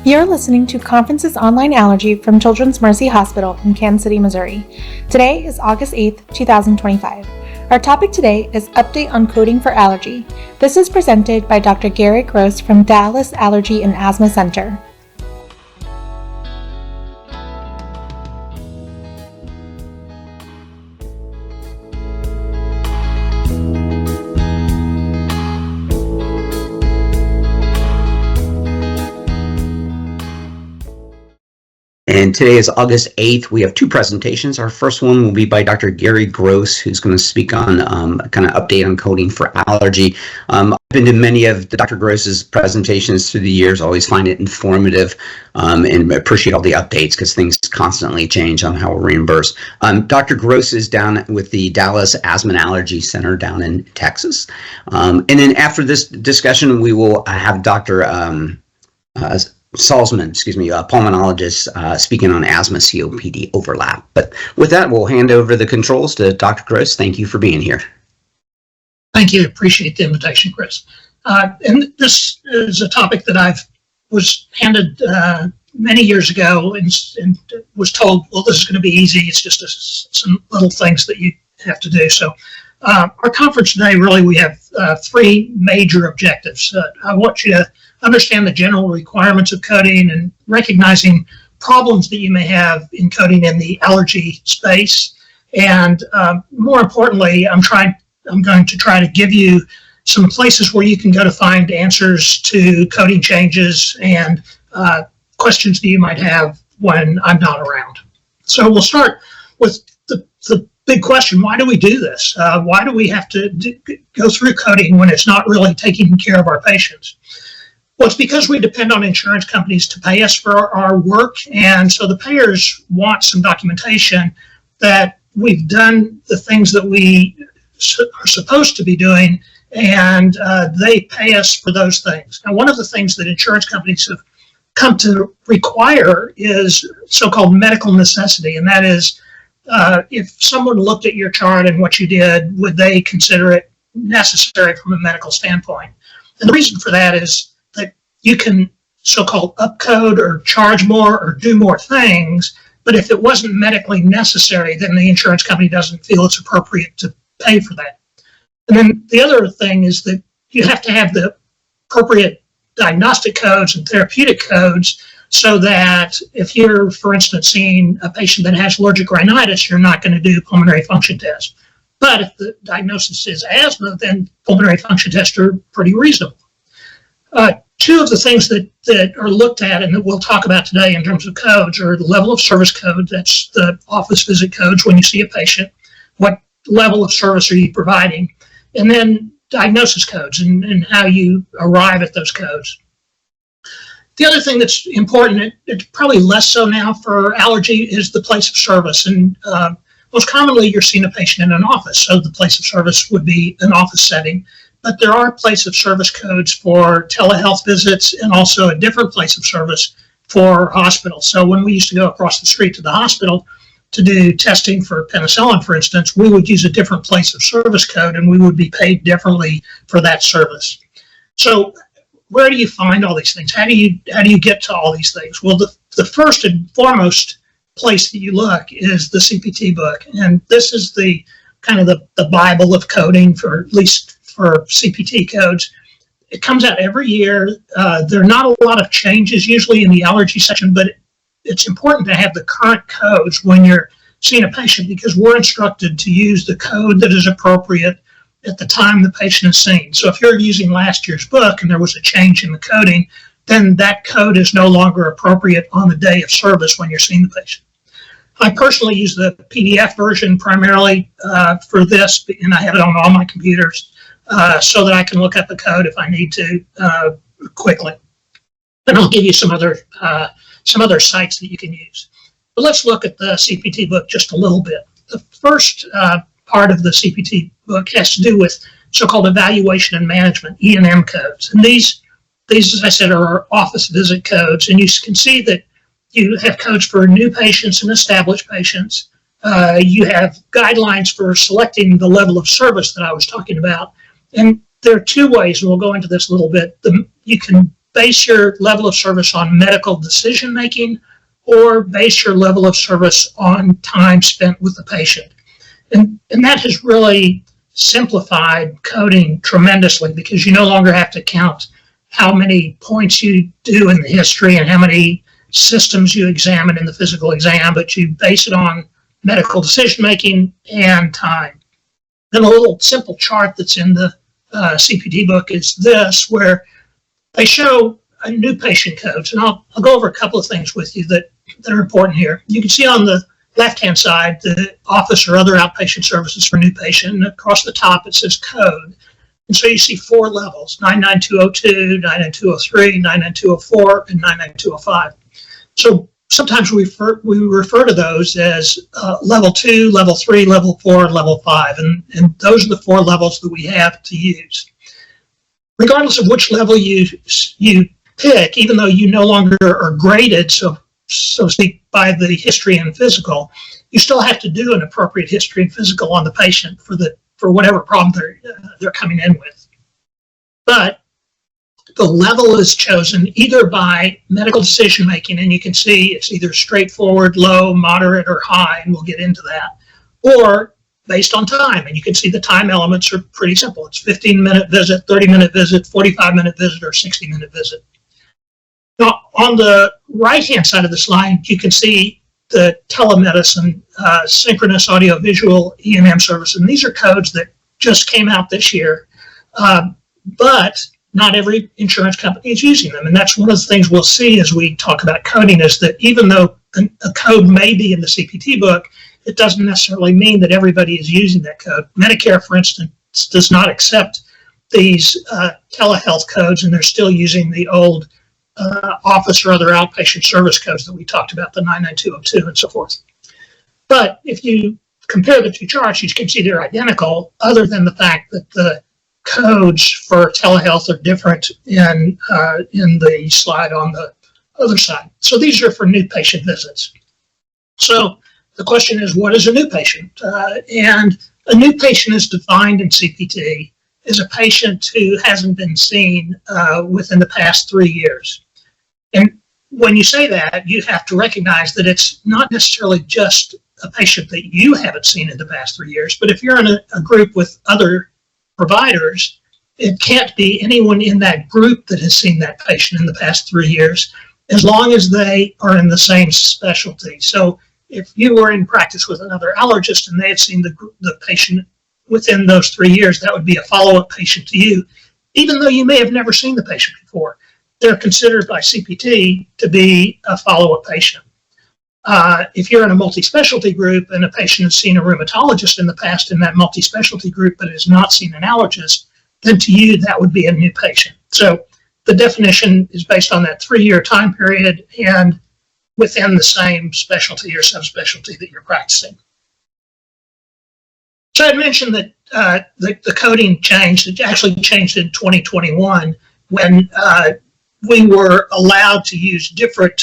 You're listening to Conferences Online Allergy from Children's Mercy Hospital in Kansas City, Missouri. Today is August 8th, 2025. Our topic today is Update on Coding for Allergy. This is presented by Dr. Gary Gross from Dallas Allergy and Asthma Center. And today is August 8th. We have two presentations. Our first one will be by Dr. Gary Gross, who's going to speak on kind of update on coding for allergy. I've been to many of Dr. Gross's presentations through the years. Always find it informative and appreciate all the updates because things constantly change on how we're reimbursed. Dr. Gross is down with the Dallas Asthma and Allergy Center down in Texas. And then after this discussion, we will have Dr. Salzman, pulmonologist, speaking on asthma COPD overlap. But with that, we'll hand over the controls to Dr. Gross. Thank you for being here. Thank you. Appreciate the invitation, Chris. And this is a topic that I was handed many years ago and was told, well, this is going to be easy. It's just some little things that you have to do. So our conference today, really, we have three major objectives. I want you to understand the general requirements of coding and recognizing problems that you may have in coding in the allergy space. And more importantly, I'm going to try to give you some places where you can go to find answers to coding changes and questions that you might have when I'm not around. So we'll start with the big question: why do we do this? Why do we have to go through coding when it's not really taking care of our patients? Well, it's because we depend on insurance companies to pay us for our work, and so the payers want some documentation that we've done the things that we are supposed to be doing, and they pay us for those things. Now, one of the things that insurance companies have come to require is so-called medical necessity, and that is if someone looked at your chart and what you did, would they consider it necessary from a medical standpoint? And the reason for that is you can so-called upcode or charge more or do more things, but if it wasn't medically necessary, then the insurance company doesn't feel it's appropriate to pay for that. And then the other thing is that you have to have the appropriate diagnostic codes and therapeutic codes so that if you're, for instance, seeing a patient that has allergic rhinitis, you're not going to do pulmonary function tests. But if the diagnosis is asthma, then pulmonary function tests are pretty reasonable. Two of the things that are looked at and that we'll talk about today in terms of codes are the level of service code. That's the office visit codes when you see a patient. What level of service are you providing? And then diagnosis codes and how you arrive at those codes. The other thing that's important, it's probably less so now for allergy, is the place of service. And most commonly you're seeing a patient in an office, so the place of service would be an office setting. But there are place of service codes for telehealth visits and also a different place of service for hospitals. So when we used to go across the street to the hospital to do testing for penicillin, for instance, we would use a different place of service code and we would be paid differently for that service. So where do you find all these things? How do you get to all these things? Well, the first and foremost place that you look is the CPT book. And this is the kind of the Bible of coding, for at least for CPT codes. It comes out every year. There are not a lot of changes usually in the allergy section, but it's important to have the current codes when you're seeing a patient because we're instructed to use the code that is appropriate at the time the patient is seen. So if you're using last year's book and there was a change in the coding, then that code is no longer appropriate on the day of service when you're seeing the patient. I personally use the PDF version primarily for this, and I have it on all my computers. So that I can look up the code if I need to quickly. And I'll give you some other sites that you can use. But let's look at the CPT book just a little bit. The first part of the CPT book has to do with so-called evaluation and management, E&M codes. And these, as I said, are office visit codes. And you can see that you have codes for new patients and established patients. You have guidelines for selecting the level of service that I was talking about. And there are two ways, and we'll go into this a little bit. You can base your level of service on medical decision making or base your level of service on time spent with the patient. And that has really simplified coding tremendously because you no longer have to count how many points you do in the history and how many systems you examine in the physical exam, but you base it on medical decision making and time. Then a little simple chart that's in the CPT book is this, where they show a new patient codes. And I'll go over a couple of things with you that are important here. You can see on the left-hand side, the office or other outpatient services for new patient. And across the top, it says code. And so you see 4 levels, 99202, 99203, 99204, and 99205. So sometimes we refer to those as level 2, level 3, level 4, and level 5. And those are the 4 levels that we have to use. Regardless of which level you pick, even though you no longer are graded, so to speak, by the history and physical, you still have to do an appropriate history and physical on the patient for whatever problem they're coming in with. But the level is chosen either by medical decision making, and you can see it's either straightforward, low, moderate, or high, and we'll get into that, or based on time. And you can see the time elements are pretty simple. It's 15-minute visit, 30-minute visit, 45-minute visit, or 60-minute visit. Now, on the right-hand side of the slide, you can see the telemedicine, synchronous audiovisual E&M service. And these are codes that just came out this year, but not every insurance company is using them. And that's one of the things we'll see as we talk about coding, is that even though a code may be in the CPT book, it doesn't necessarily mean that everybody is using that code. Medicare, for instance, does not accept these telehealth codes, and they're still using the old office or other outpatient service codes that we talked about, the 99202 and so forth. But if you compare the two charts, you can see they're identical, other than the fact that the codes for telehealth are different in the slide on the other side. So these are for new patient visits. So the question is, what is a new patient? And a new patient is defined in CPT as a patient who hasn't been seen within the past 3 years. And when you say that, you have to recognize that it's not necessarily just a patient that you haven't seen in the past 3 years, but if you're in a group with other providers, it can't be anyone in that group that has seen that patient in the past 3 years, as long as they are in the same specialty. So if you were in practice with another allergist and they had seen the patient within those 3 years, that would be a follow-up patient to you, even though you may have never seen the patient before. They're considered by CPT to be a follow-up patient. If you're in a multi-specialty group and a patient has seen a rheumatologist in the past in that multi-specialty group but has not seen an allergist, then to you that would be a new patient. So the definition is based on that 3-year time period and within the same specialty or subspecialty that you're practicing. So I mentioned that the coding changed. It actually changed in 2021 when we were allowed to use different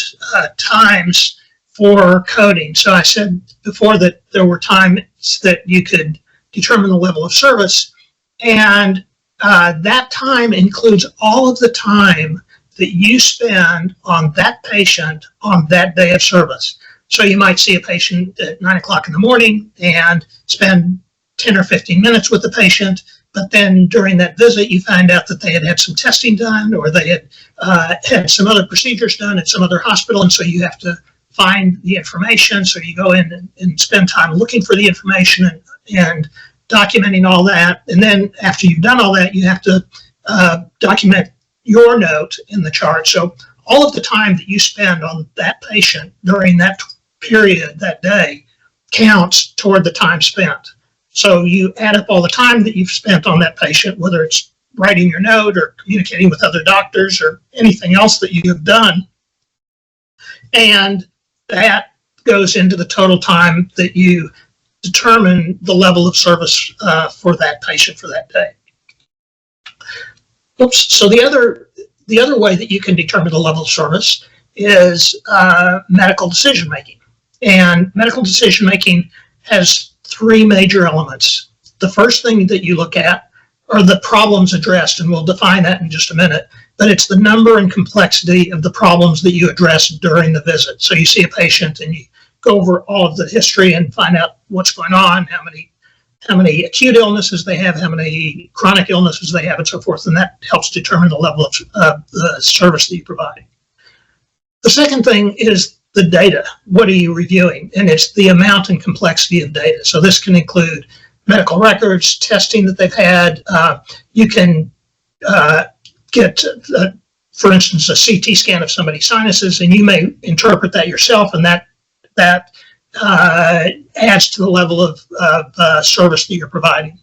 times for coding. So I said before that there were times that you could determine the level of service, and that time includes all of the time that you spend on that patient on that day of service. So you might see a patient at 9 o'clock in the morning and spend 10 or 15 minutes with the patient, but then during that visit you find out that they had some testing done, or they had had some other procedures done at some other hospital, and so you have to find the information. So you go in and spend time looking for the information and documenting all that. And then after you've done all that, you have to document your note in the chart. So all of the time that you spend on that patient during that period, that day, counts toward the time spent. So you add up all the time that you've spent on that patient, whether it's writing your note or communicating with other doctors or anything else that you have done, and that goes into the total time that you determine the level of service for that patient for that day. Oops. So the other way that you can determine the level of service is medical decision making. And medical decision making has 3 major elements. The first thing that you look at are the problems addressed, and we'll define that in just a minute, but it's the number and complexity of the problems that you address during the visit. So you see a patient and you go over all of the history and find out what's going on, how many acute illnesses they have, how many chronic illnesses they have, and so forth, and that helps determine the level of the service that you provide. The second thing is the data. What are you reviewing? And it's the amount and complexity of data. So this can include medical records, testing that they've had. You can get, for instance, a CT scan of somebody's sinuses, and you may interpret that yourself, and that adds to the level of service that you're providing.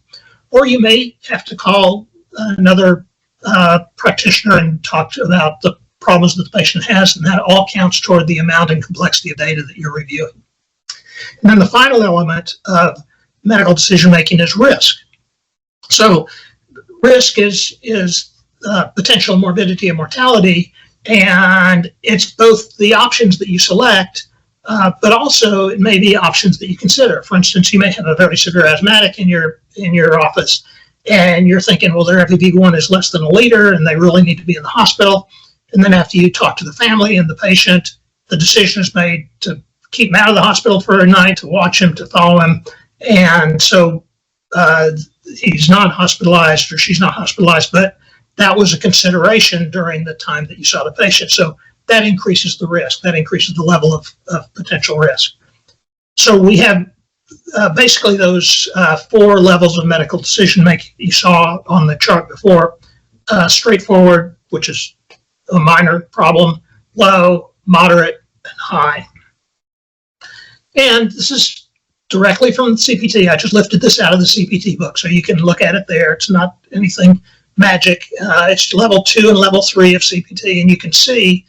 Or you may have to call another practitioner and talk about the problems that the patient has, and that all counts toward the amount and complexity of data that you're reviewing. And then the final element of medical decision making is risk. So risk is potential morbidity and mortality, and it's both the options that you select, but also it may be options that you consider. For instance, you may have a very severe asthmatic in your office, and you're thinking, well, their FEV1 is less than a liter, and they really need to be in the hospital. And then after you talk to the family and the patient, the decision is made to keep him out of the hospital for a night, to watch him, to follow him. And so he's not hospitalized or she's not hospitalized, but that was a consideration during the time that you saw the patient. So that increases the risk. That increases the level of potential risk. So we have basically those 4 levels of medical decision making you saw on the chart before. Straightforward, which is a minor problem, low, moderate, and high. And this is directly from the CPT. I just lifted this out of the CPT book, so you can look at it there. It's not anything magic. It's level 2 and level 3 of CPT, and you can see,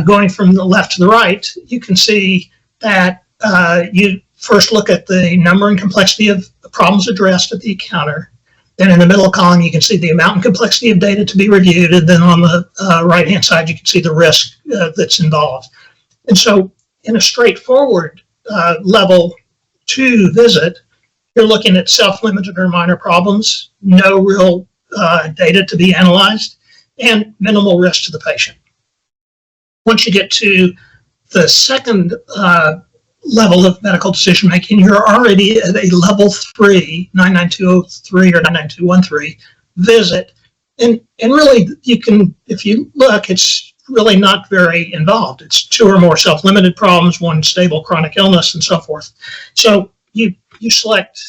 going from the left to the right, you can see that you first look at the number and complexity of the problems addressed at the encounter. Then in the middle column, you can see the amount and complexity of data to be reviewed. And then on the right-hand side, you can see the risk that's involved. And so in a straightforward level 2 visit, you're looking at self-limited or minor problems, no real data to be analyzed, and minimal risk to the patient. Once you get to the second level of medical decision making, you're already at a level 3, 99203 or 99213 visit. And really, you can, if you look, it's really not very involved. It's 2 or more self-limited problems, 1 stable chronic illness, and so forth. So you select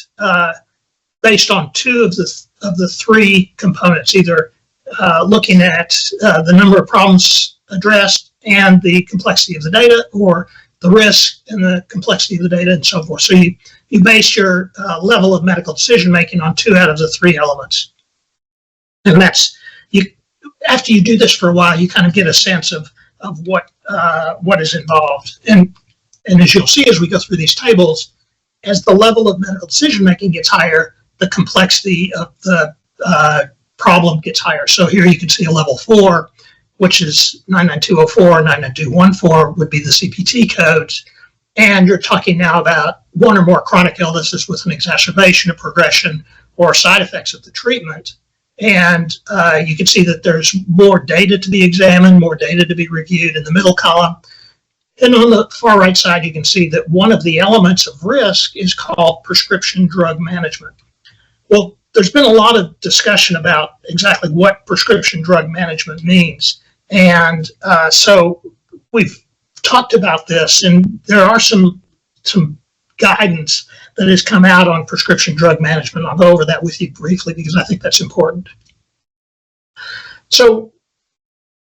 based on 2 of the 3 components, either looking at the number of problems addressed and the complexity of the data, or the risk and the complexity of the data, and so forth. So you base your level of medical decision making on 2 out of the 3 elements. And that's, after you do this for a while, you kind of get a sense of what is involved. And as you'll see as we go through these tables, as the level of medical decision making gets higher, the complexity of the problem gets higher. So here you can see a level 4, which is 99204, 99214 would be the CPT codes. And you're talking now about 1 or more chronic illnesses with an exacerbation, a progression, or side effects of the treatment. And you can see that there's more data to be examined, more data to be reviewed in the middle column. And on the far right side, you can see that one of the elements of risk is called prescription drug management. Well, there's been a lot of discussion about exactly what prescription drug management means. And so we've talked about this, and there are some guidance that has come out on prescription drug management. I'll go over that with you briefly because I think that's important. So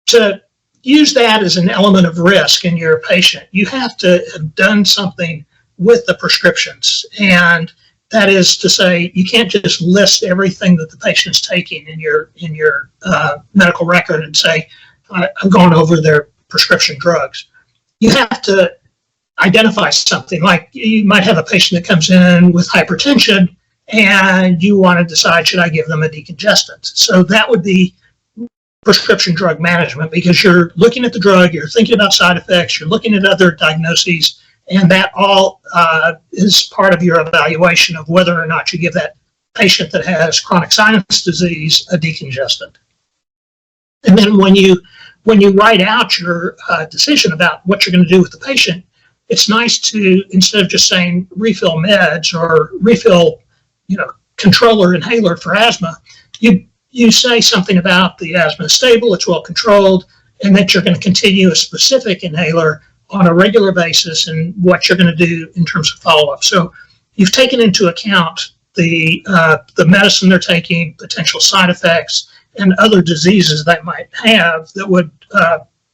to use that as an element of risk in your patient, you have to have done something with the prescriptions. And that is to say, you can't just list everything that the patient's taking in your medical record and say, I've gone over their prescription drugs. You have to identify something, like you might have a patient that comes in with hypertension and you want to decide, should I give them a decongestant? So that would be prescription drug management, because you're looking at the drug, you're thinking about side effects, you're looking at other diagnoses, and that all is part of your evaluation of whether or not you give that patient that has chronic sinus disease a decongestant. And then when you write out your decision about what you're going to do with the patient, it's nice to, instead of just saying refill meds or refill, controller inhaler for asthma, you say something about the asthma is stable, it's well controlled, and that you're going to continue a specific inhaler on a regular basis and what you're going to do in terms of follow-up. So you've taken into account the medicine they're taking, potential side effects, and other diseases they might have that would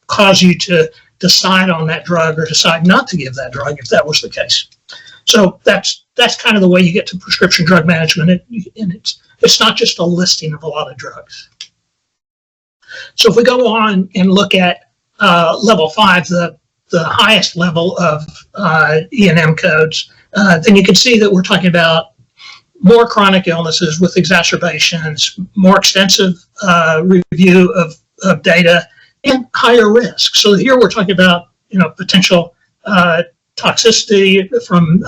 cause you to decide on that drug or decide not to give that drug if that was the case. So that's kind of the way you get to prescription drug management, and it's not just a listing of a lot of drugs. So if we go on and look at level 5, the highest level of E&M codes, then you can see that we're talking about more chronic illnesses with exacerbations, more extensive review of data, and higher risk. So here we're talking about potential toxicity from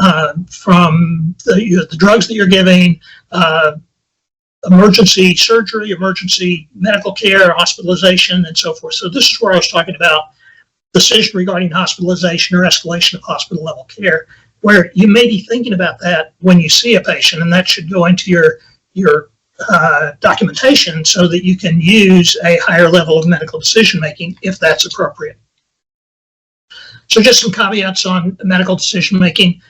the drugs that you're giving, emergency surgery, emergency medical care, hospitalization, and so forth. So this is where I was talking about decision regarding hospitalization or escalation of hospital level care, where you may be thinking about that when you see a patient, and that should go into your documentation so that you can use a higher level of medical decision making if that's appropriate. So just some caveats on medical decision making.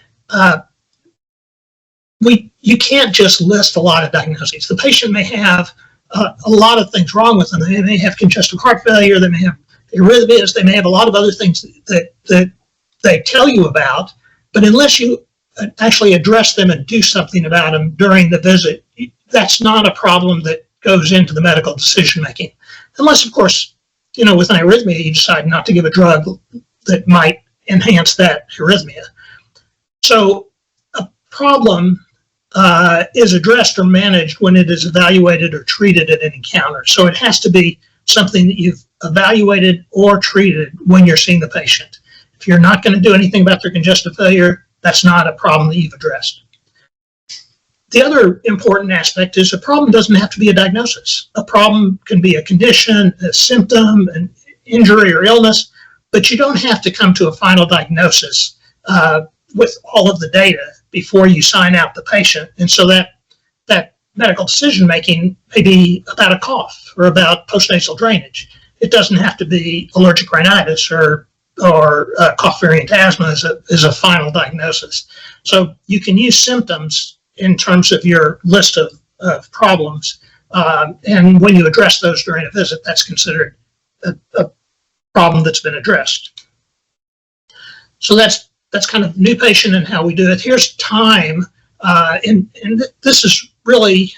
You can't just list a lot of diagnoses. The patient may have a lot of things wrong with them. They may have congestive heart failure, they may have arrhythmias, they may have a lot of other things that they tell you about, but unless you actually address them and do something about them during the visit, that's not a problem that goes into the medical decision making. Unless, of course, with an arrhythmia, you decide not to give a drug that might enhance that arrhythmia. So a problem is addressed or managed when it is evaluated or treated at an encounter. So it has to be something that you've evaluated or treated when you're seeing the patient. If you're not going to do anything about their congestive failure, that's not a problem that you've addressed. The other important aspect is a problem doesn't have to be a diagnosis. A problem can be a condition, a symptom, an injury or illness, but you don't have to come to a final diagnosis with all of the data before you sign out the patient. And so that medical decision making may be about a cough or about postnasal drainage. It doesn't have to be allergic rhinitis or cough variant asthma as a final diagnosis. So you can use symptoms in terms of your list of problems. And when you address those during a visit, that's considered a problem that's been addressed. So that's kind of new patient and how we do it. Here's time, and this is really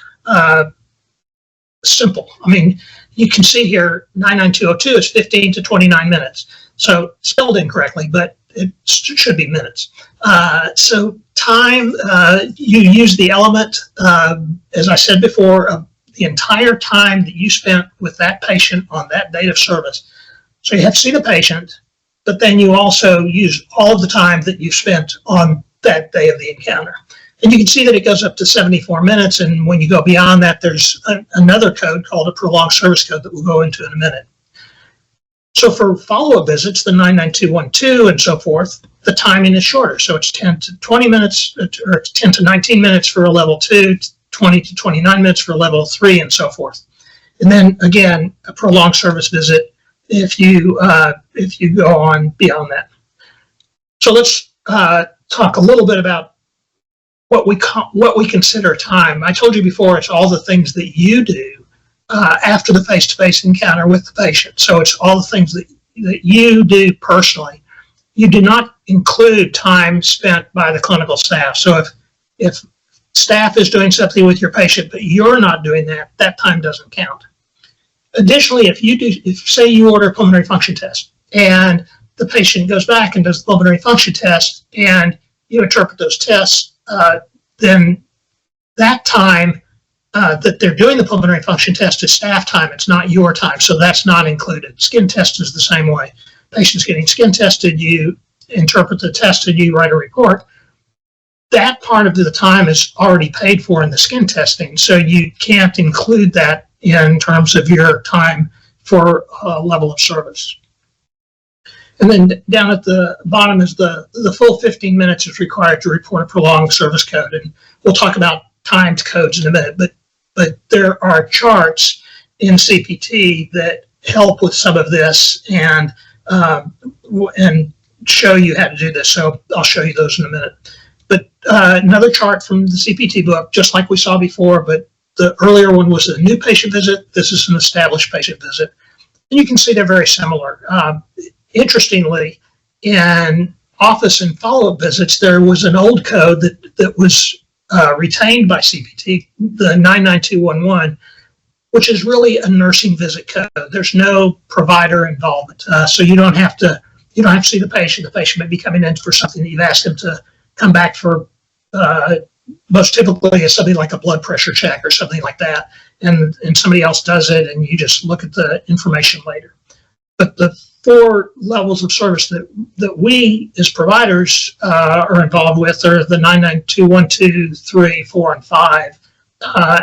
simple. I mean, you can see here 99202 is 15 to 29 minutes. So spelled incorrectly, but it should be minutes. So time, you use the element, as I said before, the entire time that you spent with that patient on that date of service. So you have to see the patient, but then you also use all of the time that you spent on that day of the encounter. And you can see that it goes up to 74 minutes, and when you go beyond that, there's another code called a prolonged service code that we'll go into in a minute. So for follow-up visits, the 99212 and so forth, the timing is shorter. So it's 10 to 20 minutes, or 10 to 19 minutes for a level 2, 20 to 29 minutes for a level 3, and so forth. And then again, a prolonged service visit if you go on beyond that. So let's talk a little bit about what we consider time. I told you before, it's all the things that you do after the face-to-face encounter with the patient. So it's all the things that you do personally. You do not include time spent by the clinical staff. So if staff is doing something with your patient, but you're not doing that, that time doesn't count. Additionally, if say you order a pulmonary function test and the patient goes back and does the pulmonary function test and you interpret those tests, then that time that they're doing the pulmonary function test is staff time. It's not your time, so that's not included. Skin test is the same way. Patient's getting skin tested, you interpret the test and you write a report. that part of the time is already paid for in the skin testing, so you can't include that in terms of your time for level of service. And then down at the bottom is the full 15 minutes is required to report a prolonged service code. And we'll talk about timed codes in a minute, but there are charts in CPT that help with some of this and show you how to do this. So I'll show you those in a minute. But another chart from the CPT book, just like we saw before, but the earlier one was a new patient visit. This is an established patient visit. And you can see they're very similar. Interestingly, in office and follow-up visits, there was an old code that was retained by CPT, the 99211, which is really a nursing visit code. There's no provider involvement, so you don't have to see the patient. The patient may be coming in for something that you've asked them to come back for. Most typically is something like a blood pressure check or something like that, and somebody else does it, and you just look at the information later. But the 4 levels of service that we as providers are involved with are the 992, 2, 3, 4, and 5.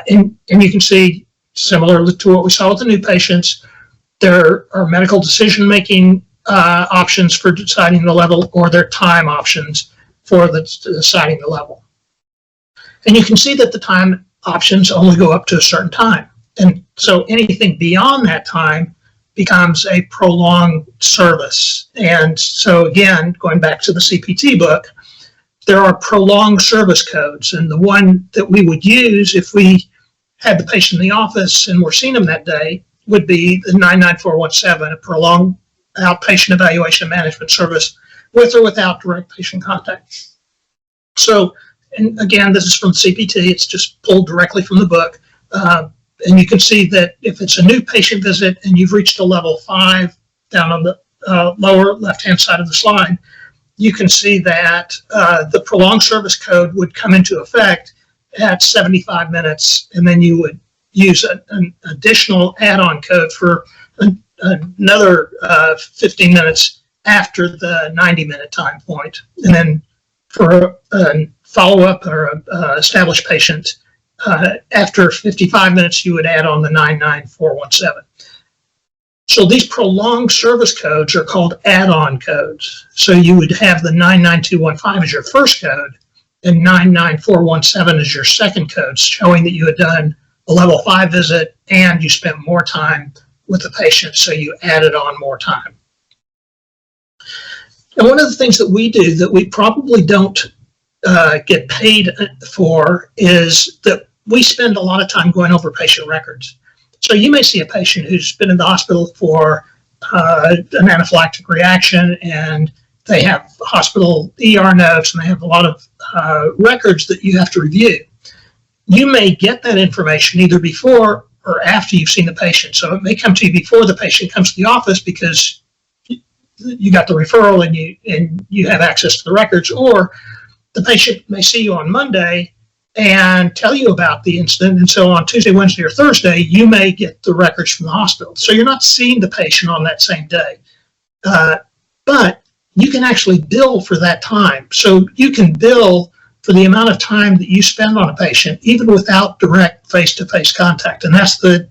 And you can see, similar to what we saw with the new patients, there are medical decision-making options for deciding the level, or there are time options for deciding the level. And you can see that the time options only go up to a certain time. And so anything beyond that time becomes a prolonged service. And so again, going back to the CPT book, there are prolonged service codes. And the one that we would use if we had the patient in the office and we're seeing them that day would be the 99417, a prolonged outpatient evaluation management service with or without direct patient contact. So, and again, this is from CPT, it's just pulled directly from the book. And you can see that if it's a new patient visit and you've reached a level 5 down on the lower left-hand side of the slide, you can see that the prolonged service code would come into effect at 75 minutes, and then you would use an additional add-on code for another 15 minutes after the 90-minute time point. And then for a follow-up or a established patient, after 55 minutes, you would add on the 99417. So these prolonged service codes are called add-on codes. So you would have the 99215 as your first code and 99417 as your second code, showing that you had done a level 5 visit and you spent more time with the patient, so you added on more time. And one of the things that we do that we probably don't get paid for is that we spend a lot of time going over patient records. So you may see a patient who's been in the hospital for an anaphylactic reaction, and they have hospital ER notes, and they have a lot of records that you have to review. You may get that information either before or after you've seen the patient. So it may come to you before the patient comes to the office because you got the referral and you have access to the records, or the patient may see you on Monday and tell you about the incident. And so on Tuesday, Wednesday, or Thursday, you may get the records from the hospital. So you're not seeing the patient on that same day. But you can actually bill for that time. So you can bill for the amount of time that you spend on a patient, even without direct face-to-face contact. And that's the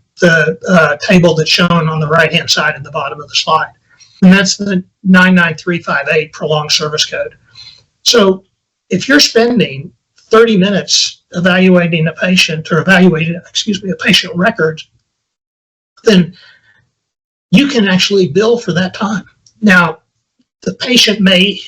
table that's shown on the right-hand side at the bottom of the slide. And that's the 99358 prolonged service code. So if you're spending 30 minutes evaluating a patient or a patient record, then you can actually bill for that time. Now, the patient may,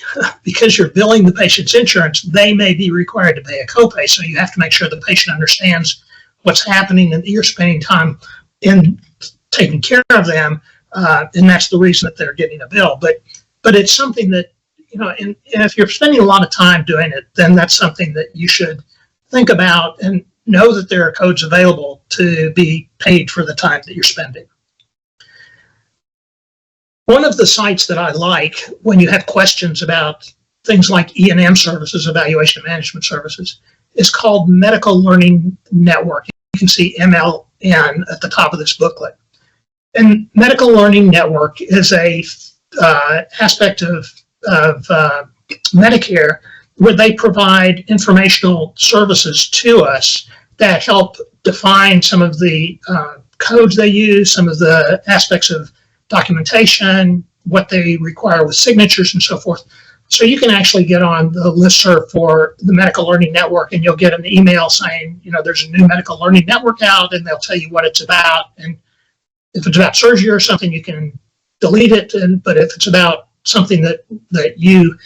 because you're billing the patient's insurance, they may be required to pay a copay. So you have to make sure the patient understands what's happening and that you're spending time in taking care of them. And that's the reason that they're getting a bill. But it's something that, and if you're spending a lot of time doing it, then that's something that you should think about and know that there are codes available to be paid for the time that you're spending. One of the sites that I like when you have questions about things like E&M services, evaluation management services, is called Medical Learning Network. You can see MLN at the top of this booklet. And Medical Learning Network is a aspect of Medicare where they provide informational services to us that help define some of the codes they use, some of the aspects of documentation, what they require with signatures and so forth. So you can actually get on the listserv for the Medical Learning Network, and you'll get an email saying, there's a new Medical Learning Network out, and they'll tell you what it's about. And if it's about surgery or something, you can delete it. But if it's about something that you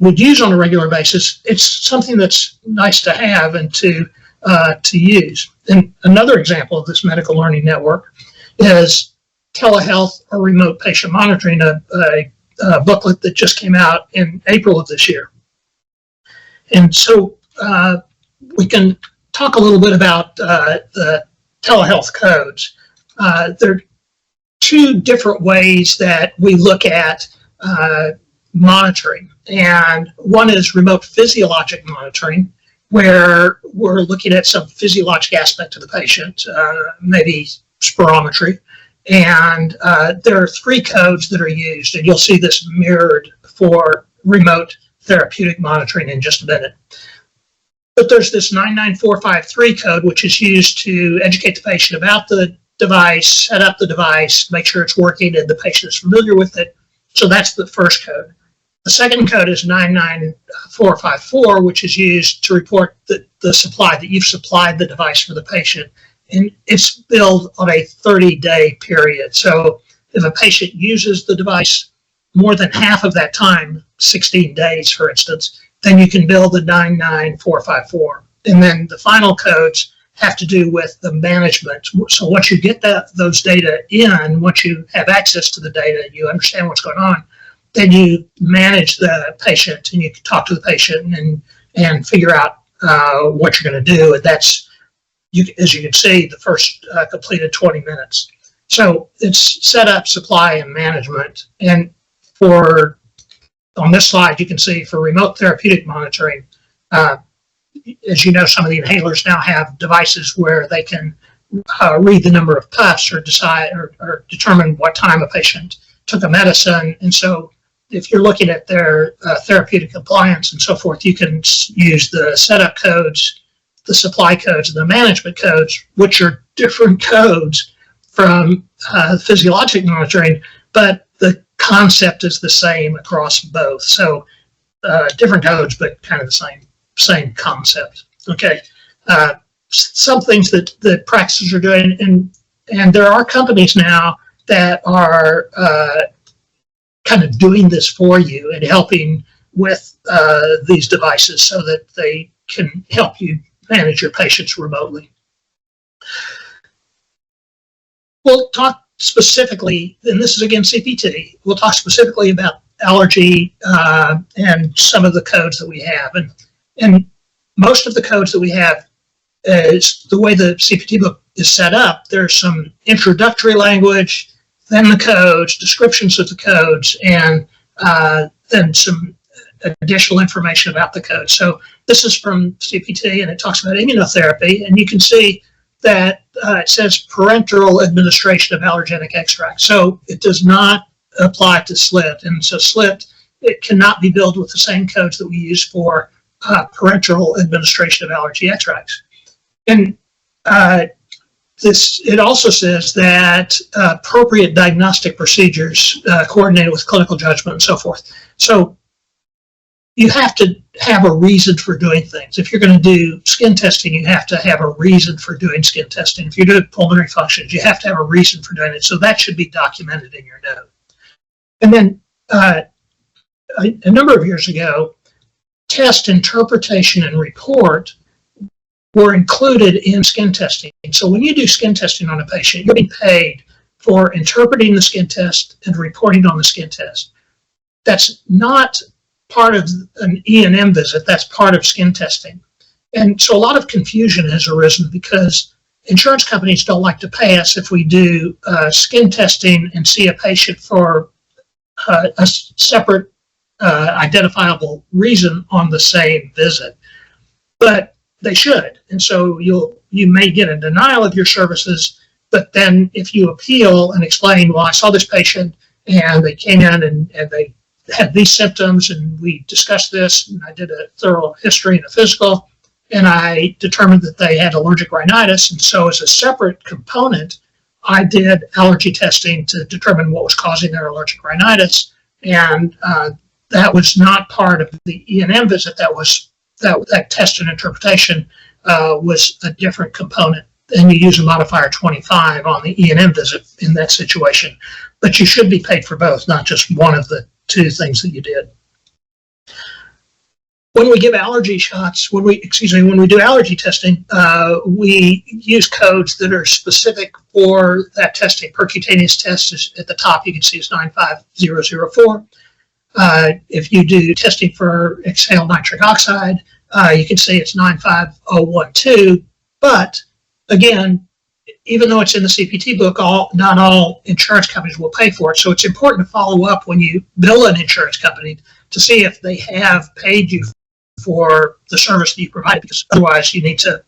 would use on a regular basis, it's something that's nice to have and to use. And another example of this Medical Learning Network is telehealth or remote patient monitoring, a booklet that just came out in April of this year. And so we can talk a little bit about the telehealth codes. There are two different ways that we look at monitoring. And one is remote physiologic monitoring, where we're looking at some physiologic aspect of the patient, maybe spirometry. And there are three codes that are used, and you'll see this mirrored for remote therapeutic monitoring in just a minute. But there's this 99453 code, which is used to educate the patient about the device, set up the device, make sure it's working, and the patient is familiar with it. So that's the first code. The second code is 99454, which is used to report the supply, that you've supplied the device for the patient. And it's billed on a 30-day period. So if a patient uses the device more than half of that time, 16 days, for instance, then you can bill the 99454. And then the final codes have to do with the management. So once you get those data in, once you have access to the data, you understand what's going on, then you manage the patient, and you can talk to the patient and figure out what you're going to do. And that's, as you can see, the first completed 20 minutes. So it's setup, supply, and management. And on this slide, you can see for remote therapeutic monitoring, as you know, some of the inhalers now have devices where they can read the number of puffs or decide or determine what time a patient took a medicine. And so if you're looking at their therapeutic compliance and so forth, you can use the setup codes, the supply codes, and the management codes, which are different codes from physiologic monitoring, but the concept is the same across both. So different codes, but kind of the same concept. Okay. Some things that practices are doing, and there are companies now that are kind of doing this for you and helping with these devices so that they can help you manage your patients remotely. We'll talk specifically, and this is again CPT, we'll talk specifically about allergy and some of the codes that we have. And most of the codes that we have is the way the CPT book is set up. There's some introductory language, then the codes, descriptions of the codes, and then some additional information about the code. So this is from CPT, and it talks about immunotherapy, and you can see that it says parenteral administration of allergenic extract. So it does not apply to SLIT, and so SLIT, it cannot be billed with the same codes that we use for parenteral administration of allergy extracts. And it also says that appropriate diagnostic procedures coordinated with clinical judgment and so forth. So you have to have a reason for doing things. If you're going to do skin testing, you have to have a reason for doing skin testing. If you're doing pulmonary functions, you have to have a reason for doing it. So that should be documented in your note. And then a number of years ago, test interpretation and report were included in skin testing. So when you do skin testing on a patient, you're being paid for interpreting the skin test and reporting on the skin test. That's not part of an E&M visit, that's part of skin testing. And so a lot of confusion has arisen because insurance companies don't like to pay us if we do skin testing and see a patient for a separate identifiable reason on the same visit. But they should. And so you may get a denial of your services, but then if you appeal and explain, well, I saw this patient and they came in and they had these symptoms, and we discussed this, and I did a thorough history and a physical, and I determined that they had allergic rhinitis. And so as a separate component, I did allergy testing to determine what was causing their allergic rhinitis. And that was not part of the E&M visit. That test and interpretation was a different component. And you use a modifier 25 on the E&M visit in that situation. But you should be paid for both, not just one of the two things that you did. When we give allergy shots, when we do allergy testing, we use codes that are specific for that testing. Percutaneous test is at the top, you can see it's 95004. If you do testing for exhaled nitric oxide, you can see it's 95012. But again, even though it's in the CPT book, not all insurance companies will pay for it. So it's important to follow up when you bill an insurance company to see if they have paid you for the service that you provide, because otherwise you need to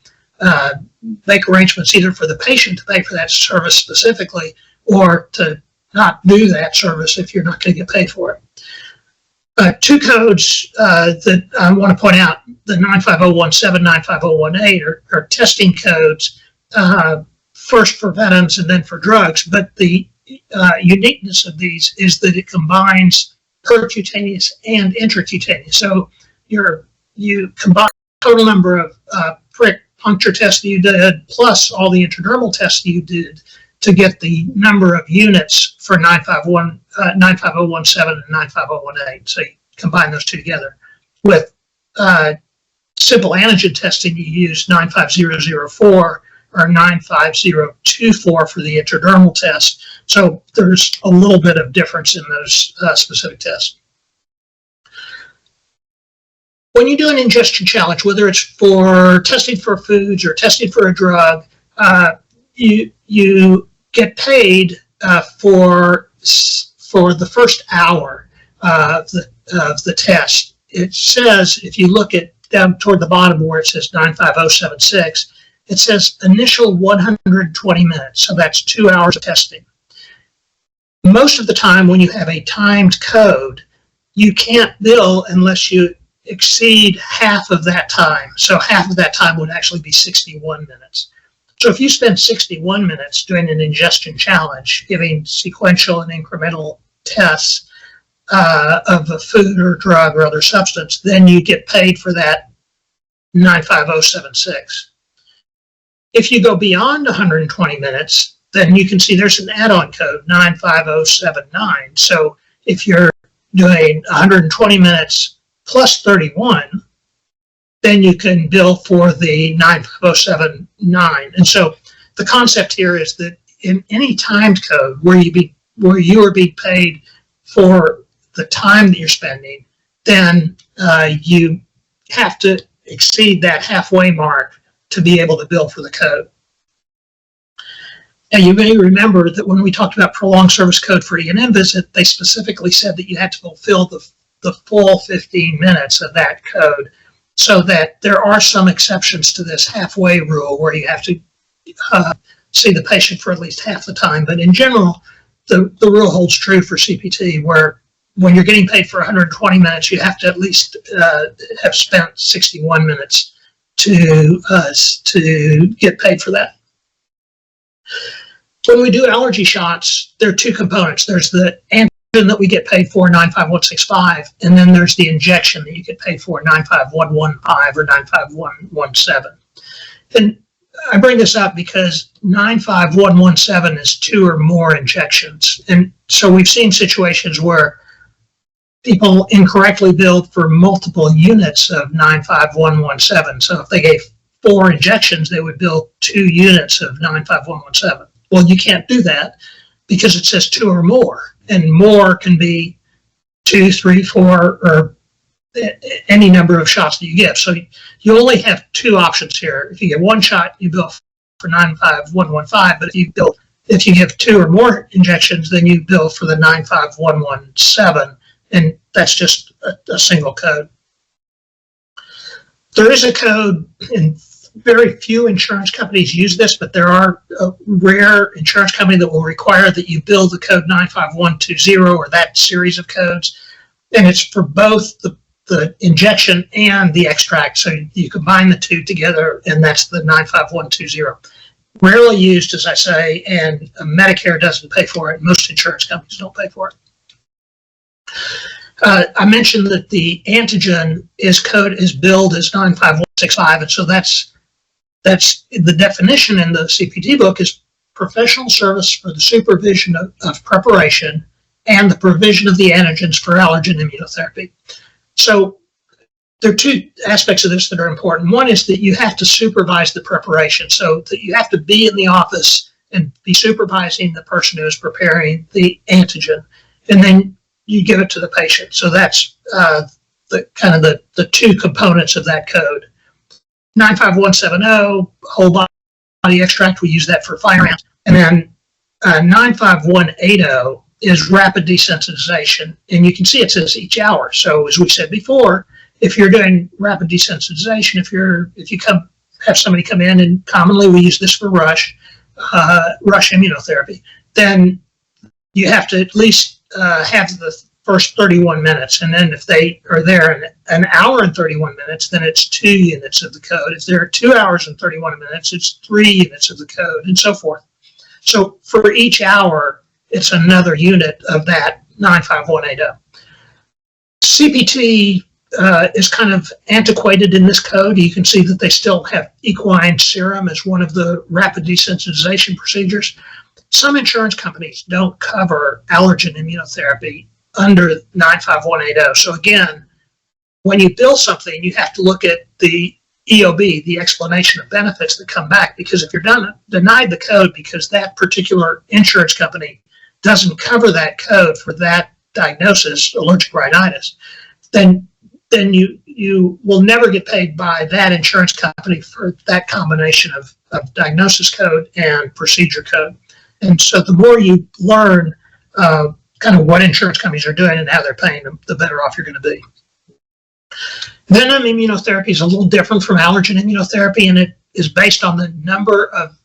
make arrangements either for the patient to pay for that service specifically, or to not do that service if you're not going to get paid for it. Two codes that I want to point out, the 95017, 95018 are testing codes, first for venoms and then for drugs. But the uniqueness of these is that it combines percutaneous and intracutaneous. So you combine the total number of prick puncture tests that you did plus all the intradermal tests that you did to get the number of units for 95017 and 95018. So you combine those two together. With simple antigen testing, you use 95004 or 95024 for the intradermal test. So there's a little bit of difference in those specific tests. When you do an ingestion challenge, whether it's for testing for foods or testing for a drug, you get paid for the first hour of the test. It says, if you look at down toward the bottom where it says 95076, it says initial 120 minutes. So that's 2 hours of testing. Most of the time when you have a timed code, you can't bill unless you exceed half of that time. So half of that time would actually be 61 minutes. So if you spend 61 minutes doing an ingestion challenge, giving sequential and incremental tests of a food or drug or other substance, then you get paid for that 95076. If you go beyond 120 minutes, then you can see there's an add-on code, 95079. So if you're doing 120 minutes plus 31, then you can bill for the 95079. And so the concept here is that in any timed code where you are being paid for the time that you're spending, then you have to exceed that halfway mark to be able to bill for the code. Now, you may remember that when we talked about prolonged service code for E&M visit, they specifically said that you had to fulfill the full 15 minutes of that code, so that there are some exceptions to this halfway rule where you have to see the patient for at least half the time. But in general, the rule holds true for CPT, where when you're getting paid for 120 minutes, you have to at least have spent 61 minutes to get paid for that. When we do allergy shots, there are two components. There's the antigen that we get paid for, 95165, and then there's the injection that you get paid for, 95115 or 95117. And I bring this up because 95117 is 2 or more injections. And so we've seen situations where people incorrectly billed for multiple units of 95117. So if they gave 4 injections, they would bill 2 units of 95117. Well, you can't do that because it says 2 or more, and more can be 2, 3, 4, or any number of shots that you give. So you only have 2 options here. If you get 1 shot, you bill for 95115, but if you give 2 or more injections, then you bill for the 95117, and that's just a single code. There is a code, and very few insurance companies use this, but there are a rare insurance company that will require that you bill the code 95120 or that series of codes and it's for both the injection and the extract. So you combine the two together, and that's the 95120. Rarely used, as I say, and Medicare doesn't pay for it. Most insurance companies don't pay for it. I mentioned that the antigen is billed as 95165, and so that's the definition in the CPT book is professional service for the supervision of preparation and the provision of the antigens for allergen immunotherapy. So there are two aspects of this that are important. One is that you have to supervise the preparation, so that you have to be in the office and be supervising the person who is preparing the antigen, and then you give it to the patient. So that's the two components of that code. 95170, whole body extract, we use that for fire ants. And then 95180 is rapid desensitization, and you can see it says each hour. So as we said before, if you're doing rapid desensitization, if you have somebody come in, and commonly we use this for rush immunotherapy, then you have to at least have the first 31 minutes, and then if they are there in an hour and 31 minutes, then it's 2 units of the code. If they're 2 hours and 31 minutes, it's 3 units of the code, and so forth. So for each hour, it's another unit of that 95180. CPT is kind of antiquated in this code. You can see that they still have equine serum as one of the rapid desensitization procedures. Some insurance companies don't cover allergen immunotherapy under 95180. So again, when you bill something, you have to look at the EOB, the explanation of benefits that come back, because if you're denied the code because that particular insurance company doesn't cover that code for that diagnosis, allergic rhinitis, then you will never get paid by that insurance company for that combination of diagnosis code and procedure code. And so the more you learn kind of what insurance companies are doing and how they're paying them, the better off you're going to be. Venom immunotherapy is a little different from allergen immunotherapy, and it is based on the number of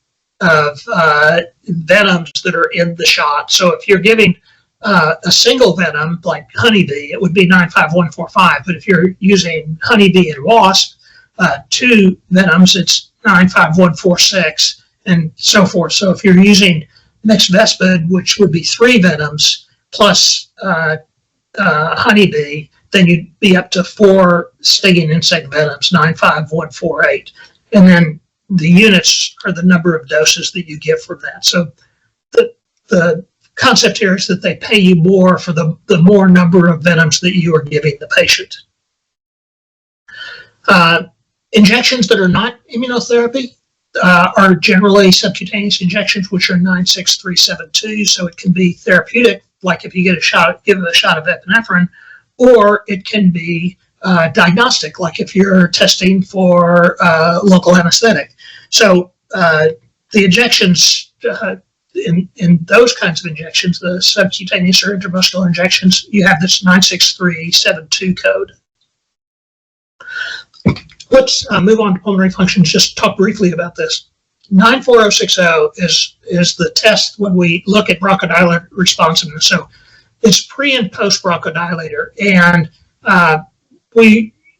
venoms that are in the shot. So if you're giving a single venom like honeybee, it would be 95145. But if you're using honeybee and wasp, 2 venoms, it's 95146, and so forth. So if you're using mixed vespid, which would be 3 venoms plus honeybee, then you'd be up to 4 stinging insect venoms, 95148. And then the units are the number of doses that you give for that. So the concept here is that they pay you more for the more number of venoms that you are giving the patient. Injections that are not immunotherapy are generally subcutaneous injections, which are 96372. So it can be therapeutic, like if you give a shot of epinephrine, or it can be diagnostic, like if you're testing for local anesthetic. So the injections, in those kinds of injections, the subcutaneous or intramuscular injections, you have this 96372 code. Let's move on to pulmonary functions. Just talk briefly about this. 94060 is the test when we look at bronchodilator responsiveness. So it's pre and post bronchodilator, and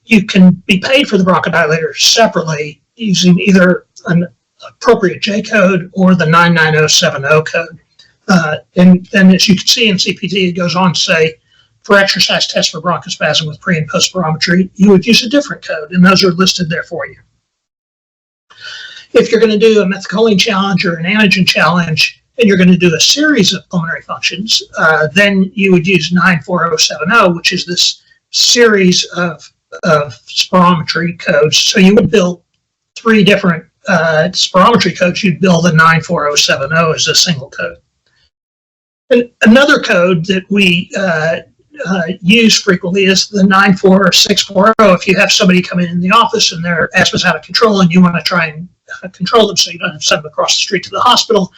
you can be paid for the bronchodilator separately using either an appropriate J code or the 99070 code. And then, as you can see in CPT, it goes on to say, for exercise tests for bronchospasm with pre and post spirometry, you would use a different code, and those are listed there for you. If you're going to do a methacholine challenge or an antigen challenge, and you're going to do a series of pulmonary functions, then you would use 94070, which is this series of spirometry codes. So you would build 3 different spirometry codes. You'd build the 94070 as a single code. And another code that we use frequently is the 94640. If you have somebody come in the office and their asthma's out of control and you want to try and control them so you don't have to send them across the street to the hospital,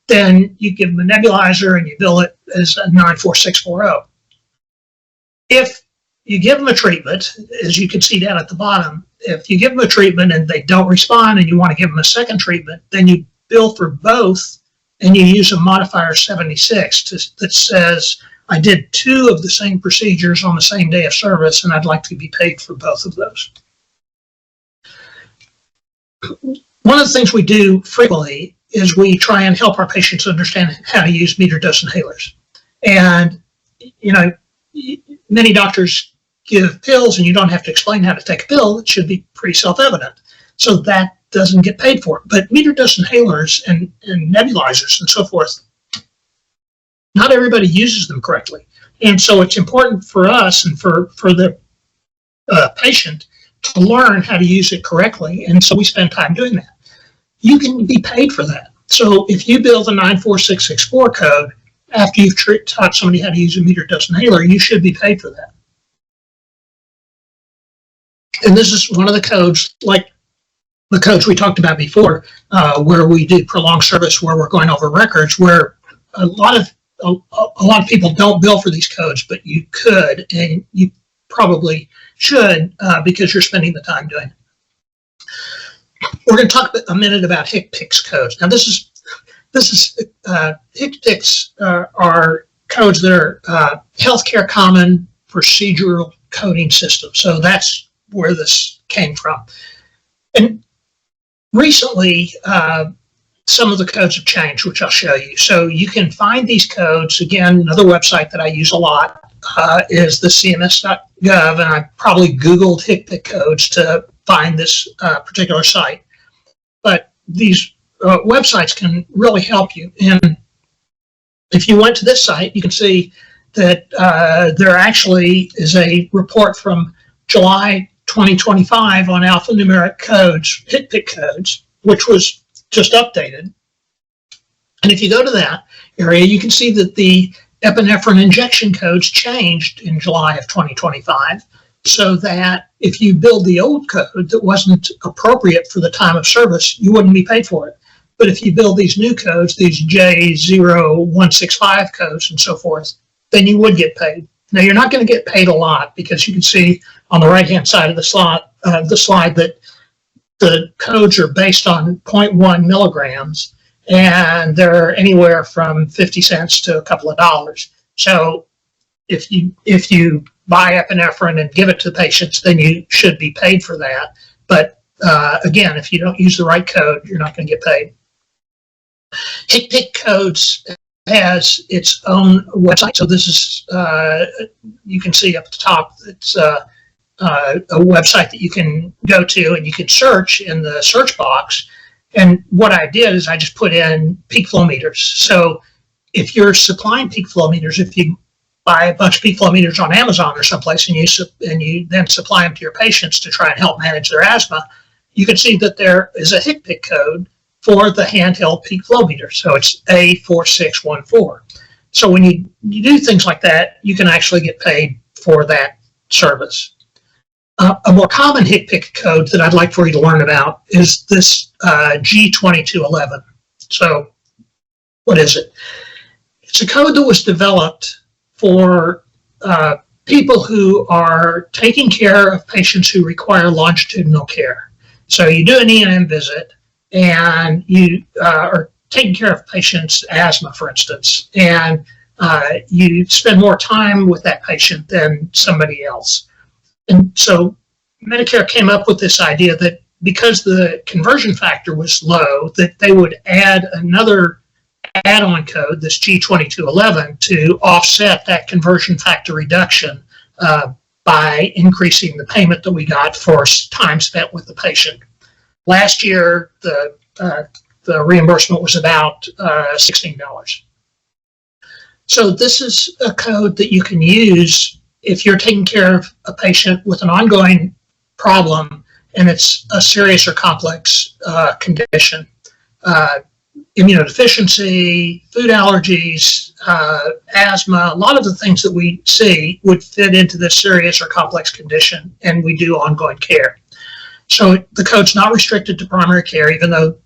then you give them a nebulizer and you bill it as a 94640. If you give them a treatment, as you can see down at the bottom, if you give them a treatment and they don't respond and you want to give them a second treatment, then you bill for both and you use a modifier 76 that says I did 2 of the same procedures on the same day of service, and I'd like to be paid for both of those. One of the things we do frequently is we try and help our patients understand how to use metered dose inhalers. And, many doctors give pills and you don't have to explain how to take a pill. It should be pretty self-evident. So that doesn't get paid for. But metered dose inhalers and nebulizers and so forth, not everybody uses them correctly. And so it's important for us and for the patient to learn how to use it correctly. And so we spend time doing that. You can be paid for that. So if you build a 94664 code after you've taught somebody how to use a metered dose inhaler, you should be paid for that. And this is one of the codes, like the codes we talked about before, where we do prolonged service, where we're going over records, where a lot of people don't bill for these codes, but you could, and you probably should, because you're spending the time doing it. We're going to talk a minute about HCPCS codes. Now, this is HCPCS are codes that are healthcare common procedural coding system. So that's where this came from. And recently, some of the codes have changed, which I'll show you. So you can find these codes. Again, another website that I use a lot is the cms.gov, and I probably Googled HCPCS codes to find this particular site. But these websites can really help you. And if you went to this site, you can see that there actually is a report from July 2025 on alphanumeric codes, HCPCS codes, which was just updated. And if you go to that area, you can see that the epinephrine injection codes changed in July of 2025, so that if you build the old code that wasn't appropriate for the time of service, you wouldn't be paid for it. But if you build these new codes, these J0165 codes and so forth, then you would get paid. Now, you're not going to get paid a lot, because you can see on the right-hand side of the slide that the codes are based on 0.1 milligrams, and they're anywhere from 50 cents to a couple of dollars. So if you buy epinephrine and give it to the patients, then you should be paid for that. But again, if you don't use the right code, you're not going to get paid. HCPCS codes has its own website. So this is, you can see up at the top, it's a website that you can go to and you can search in the search box. And what I did is I just put in peak flow meters. So if you're supplying peak flow meters, if you buy a bunch of peak flow meters on Amazon or someplace and you then supply them to your patients to try and help manage their asthma, you can see that there is a HCPCS code for the handheld peak flow meter. So it's A4614. So when you do things like that, you can actually get paid for that service. A more common HCPCS code that I'd like for you to learn about is this G2211. So what is it? It's a code that was developed for people who are taking care of patients who require longitudinal care. So you do an E&M visit, and you are taking care of patients' asthma, for instance, and you spend more time with that patient than somebody else. And so Medicare came up with this idea that because the conversion factor was low, that they would add another add-on code, this G2211, to offset that conversion factor reduction by increasing the payment that we got for time spent with the patient. Last year, the reimbursement was about $16. So this is a code that you can use if you're taking care of a patient with an ongoing problem and it's a serious or complex condition. Immunodeficiency, food allergies, asthma, a lot of the things that we see would fit into this serious or complex condition, and we do ongoing care. So the code's not restricted to primary care, even though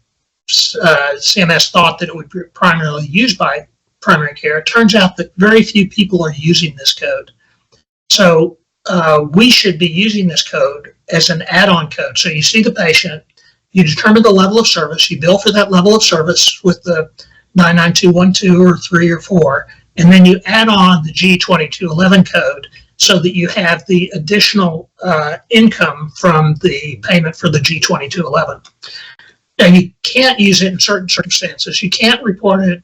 CMS thought that it would be primarily used by primary care. It turns out that very few people are using this code. So we should be using this code as an add-on code. So you see the patient, you determine the level of service, you bill for that level of service with the 99212 or 3 or 4, and then you add on the G2211 code so that you have the additional income from the payment for the G2211. Now, you can't use it in certain circumstances. You can't report it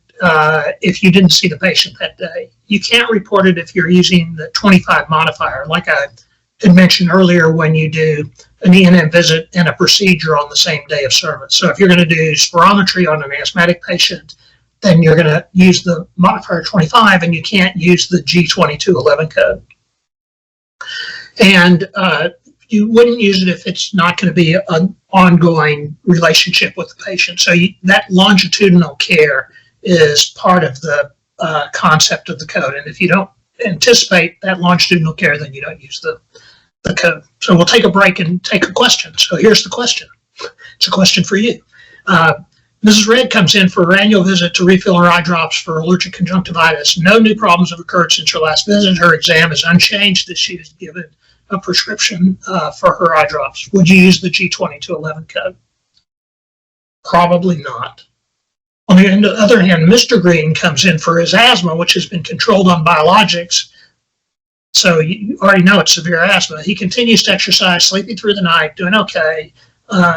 if you didn't see the patient that day. You can't report it if you're using the 25 modifier, like I had mentioned earlier, when you do an E&M visit and a procedure on the same day of service. So if you're going to do spirometry on an asthmatic patient, then you're going to use the modifier 25, and you can't use the G2211 code. And you wouldn't use it if it's not going to be an ongoing relationship with the patient. So that longitudinal care is part of the concept of the code. And if you don't anticipate that longitudinal care, then you don't use the code. So we'll take a break and take a question. So here's the question. It's a question for you. Mrs. Red comes in for her annual visit to refill her eye drops for allergic conjunctivitis. No new problems have occurred since her last visit. Her exam is unchanged that she is given a prescription for her eye drops. Would you use the G2211 code? Probably not. On the other hand, Mr. Green comes in for his asthma, which has been controlled on biologics. So you already know it's severe asthma. He continues to exercise, sleeping through the night, doing okay.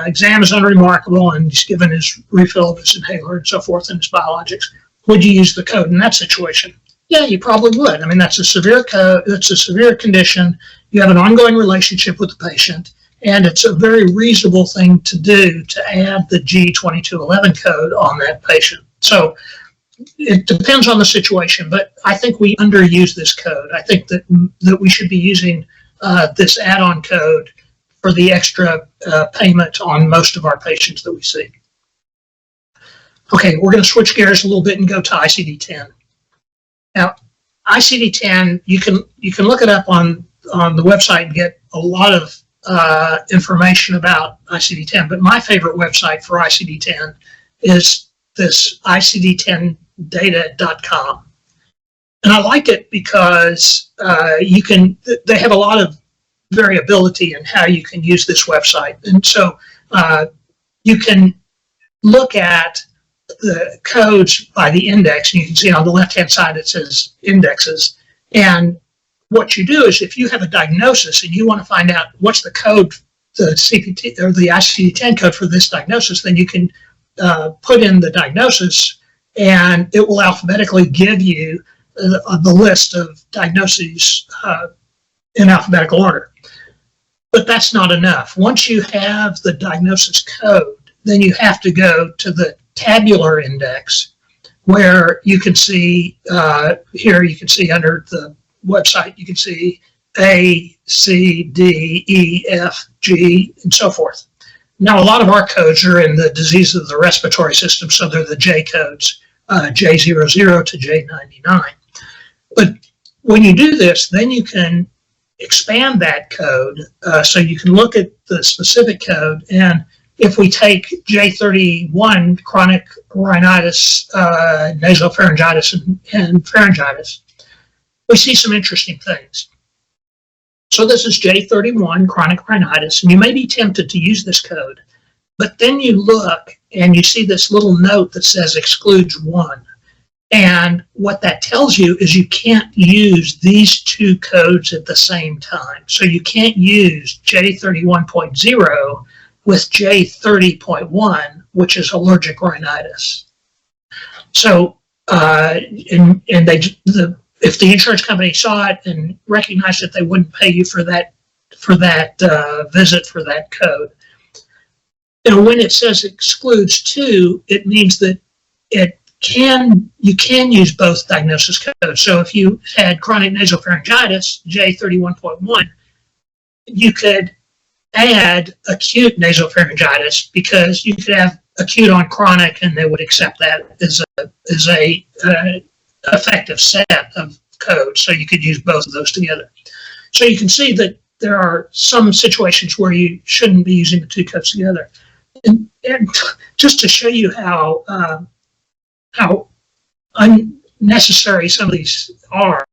Exam is unremarkable, and he's given his refill of his inhaler and so forth and his biologics. Would you use the code in that situation? Yeah, you probably would. I mean, that's a severe code. That's a severe condition. You have an ongoing relationship with the patient, and it's a very reasonable thing to do to add the G2211 code on that patient. So it depends on the situation, but I think we underuse this code. I think that we should be using this add-on code for the extra payment on most of our patients that we see. Okay, we're going to switch gears a little bit and go to ICD-10. Now, ICD-10, you can look it up on the website and get a lot of information about ICD-10, but my favorite website for ICD-10 is this ICD-10data.com. And I like it because they have a lot of variability in how you can use this website. And so you can look at the codes by the index, and you can see on the left-hand side it says indexes. And what you do is, if you have a diagnosis and you want to find out what's the code, the CPT or the ICD-10 code for this diagnosis, then you can put in the diagnosis, and it will alphabetically give you the list of diagnoses in alphabetical order. But that's not enough. Once you have the diagnosis code, then you have to go to the tabular index, where you can see, here you can see under the website, you can see A, C, D, E, F, G, and so forth. Now, a lot of our codes are in the diseases of the respiratory system, so they're the J codes, J00 to J99. But when you do this, then you can expand that code, so you can look at the specific code. And if we take J31, chronic rhinitis, nasopharyngitis, and pharyngitis, we see some interesting things. So this is J31, chronic rhinitis, and you may be tempted to use this code, but then you look and you see this little note that says excludes 1. And what that tells you is you can't use these two codes at the same time. So you can't use J31.0 with J30.1, which is allergic rhinitis. So, if the insurance company saw it and recognized it, they wouldn't pay you for that visit for that code. When it says excludes 2, it means that you can use both diagnosis codes. So if you had chronic nasopharyngitis, J31.1, you could add acute nasopharyngitis, because you could have acute on chronic, and they would accept that as a effective set of codes. So you could use both of those together. So you can see that there are some situations where you shouldn't be using the two codes together. And just to show you how unnecessary some of these are,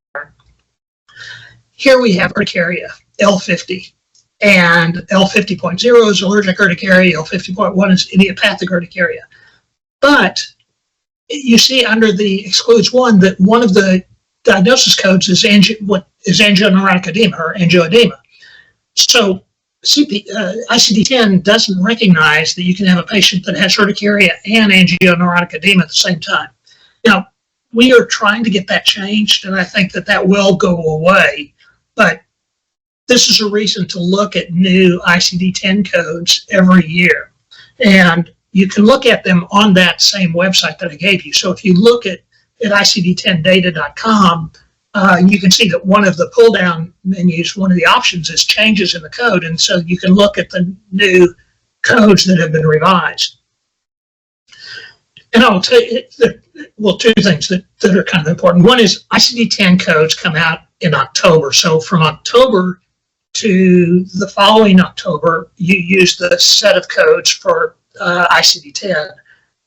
here we have urticaria, L50. And L50.0 is allergic urticaria, L50.1 is idiopathic urticaria. But you see under the excludes 1 that one of the diagnosis codes is what is angioneurotic edema or angioedema. So ICD-10 doesn't recognize that you can have a patient that has urticaria and angioneurotic edema at the same time. Now, we are trying to get that changed, and I think that will go away. But this is a reason to look at new ICD-10 codes every year. And you can look at them on that same website that I gave you. So if you look at ICD-10data.com, you can see that one of the pull-down menus, one of the options is changes in the code. And so you can look at the new codes that have been revised. And I'll tell you, well, two things that are kind of important. One is ICD-10 codes come out in October. So from October to the following October, you use the set of codes for ICD-10,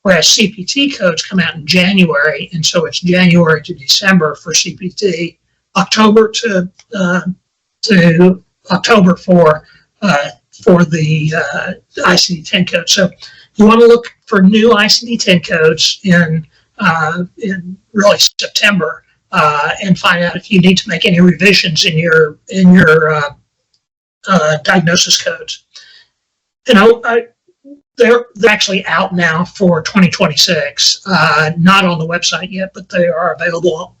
whereas CPT codes come out in January, and so it's January to December for CPT, October to October for the ICD-10 code. So you want to look for new ICD-10 codes in really September and find out if you need to make any revisions in your diagnosis codes. You know, they're actually out now for 2026, not on the website yet, but they are available.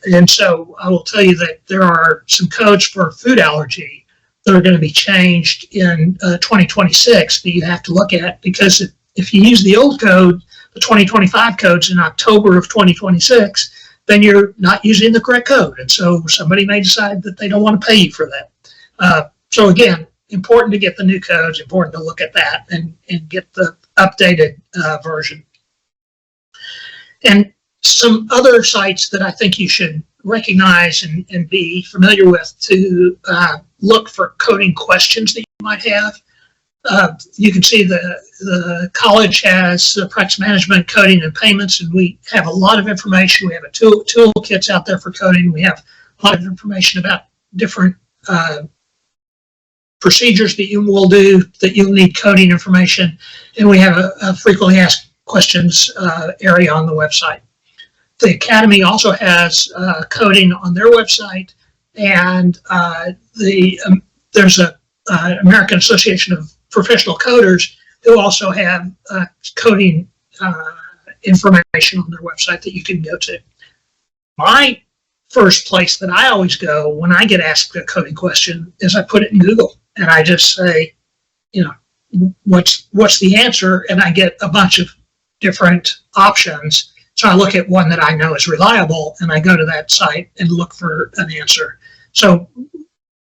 And so I will tell you that there are some codes for food allergy that are going to be changed in 2026 that you have to look at, because if you use the old code, the 2025 codes in October of 2026, then you're not using the correct code. And so somebody may decide that they don't want to pay you for that. So again, important to get the new codes, important to look at that and get the updated version. And some other sites that I think you should recognize and be familiar with to look for coding questions that you might have. You can see the college has practice management, coding, and payments, and we have a lot of information. We have a toolkits out there for coding. We have a lot of information about different procedures that you will do that you'll need coding information, and we have a frequently asked questions area on the website. The Academy also has coding on their website, and there's a American Association of Professional Coders who also have coding information on their website that you can go to. My first place that I always go when I get asked a coding question is I put it in Google, and I just say, you know, what's the answer, and I get a bunch of different options. So I look at one that I know is reliable, and I go to that site and look for an answer. So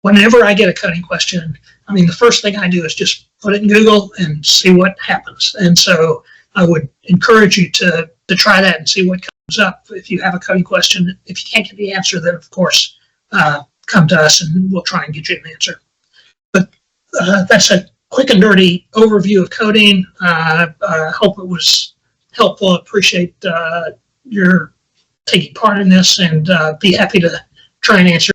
whenever I get a coding question, I mean, the first thing I do is just put it in Google and see what happens. And so I would encourage you to try that and see what comes up if you have a coding question. If you can't get the answer, then of course come to us and we'll try and get you an answer. But that's a quick and dirty overview of coding. I hope it was helpful. Appreciate your taking part in this, and be happy to try and answer